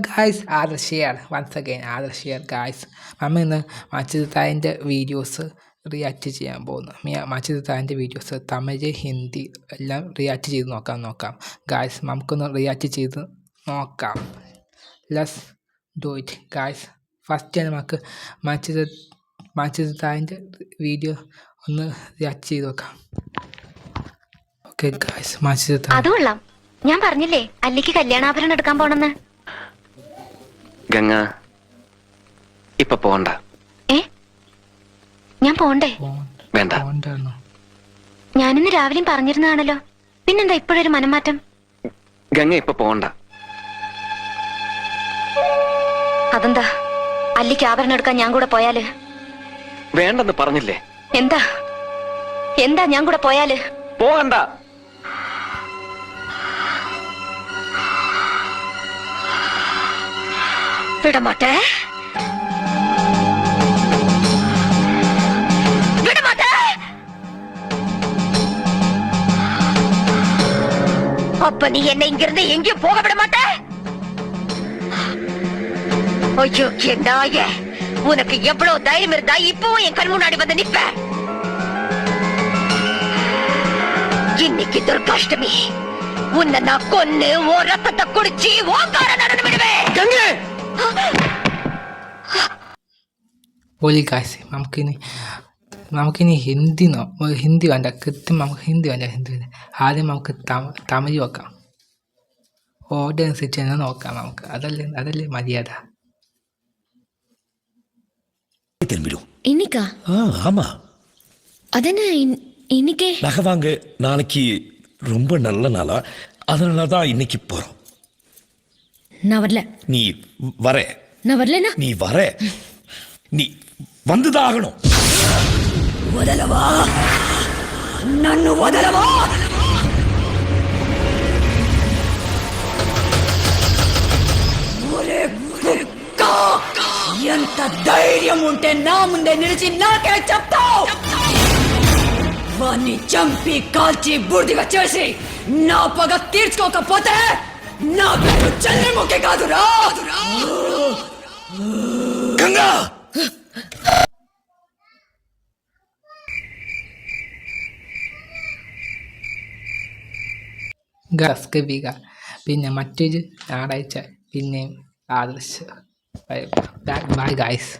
Guys Adarsh here once again Adarsh here guys. നമ്മൾ ഇന്ന് മജീദ് തായിൻ്റെ വീഡിയോസ് റിയാക്ട് ചെയ്യാൻ പോകുന്നു. മജീദ് തായിൻ്റെ വീഡിയോസ് തമിഴ് ഹിന്ദി എല്ലാം റിയാക്ട് ചെയ്ത് നോക്കാം ഗായ്സ്. നമുക്കൊന്ന് റിയാക്ട് ചെയ്ത് നോക്കാം. Let's do it guys. First നമുക്ക് മജീദ് തായിൻ്റെ വീഡിയോ ഒന്ന് റിയാക്ട് ചെയ്ത് നോക്കാം. ഓക്കെ ഗായ്സ്, മജീദ് തായി. അത് കൊള്ളാം. ഞാൻ പറഞ്ഞില്ലേ അല്ലിക്ക് കല്യാണാഭരണം എടുക്കാൻ പോണെന്ന്. ഗംഗ ഇപ്പൊ പോണ്ട. ഞാൻ പോണ്ടേ? വേണ്ട. ഞാനിന്ന് രാവിലെയും പറഞ്ഞിരുന്നതാണല്ലോ, പിന്നെന്താ ഇപ്പോഴൊരു മനംമാറ്റം? ഗംഗ ഇപ്പൊ പോണ്ട. അതെന്താ? അല്ലിക്ക് ആഭരണം എടുക്കാൻ ഞാൻ കൂടെ പോയാല്? വേണ്ടെന്ന് പറഞ്ഞില്ലേ? എന്താ ഞാൻ കൂടെ പോയാല്? പോകണ്ട. വിടമാട്ടെ. அப்ப நீ என்ன இங்கிருந்து எங்கேயும் போக விட மாட்ட? ஐயோ நாய, உனக்கு எவ்வளவு தைரியம் இருந்தா இப்பவும் என் கண் முன்னாடி வந்து நிப்ப? இன்னைக்கு துர்காஷ்டமி, உன்னை நான் கொன்னு ஓ ரத்தத்தை குடிச்சு ஓங்கார நடந்து விடுவேன். പോലി കാശ്. നമുക്കിനി ഹിന്ദി വേണ്ട. കൃത്യം നമുക്ക് ഹിന്ദി വേണ്ട. ആദ്യം നമുക്ക് തമിഴ് നോക്കാം. ഓർഡർ അനുസരിച്ച് തന്നെ നോക്കാം നമുക്ക്. അതല്ലേ മര്യാദ. இன்னைக்கா? ஆமா. அதென்ன இன்னைக்கே? நகை வாங்க நாளைக்கு ரொம்ப நல்ல நாளா, அதனால தான் இன்னைக்கு போறோம். நான் வரல. நீ வர. நான் வரலனா? நீ வர. நீ வந்துதான் ஆகணும். వదలవా? నన్ను వదలవా? ఎంత ధైర్యం ఉంటే నా ముందే నిలిచి నాకే చెప్తావు? వాణ్ణి చంపి కాల్చి బూడిదిగా చేసి నా పగ తీర్చుకోకపోతే నా పేరు చంద్రముఖి కాదురా. గంగా ഗസ്കവിക. പിന്നെ മറ്റൊരു ഞായറാഴ്ച പിന്നെയും ആദർശ്. Bye guys.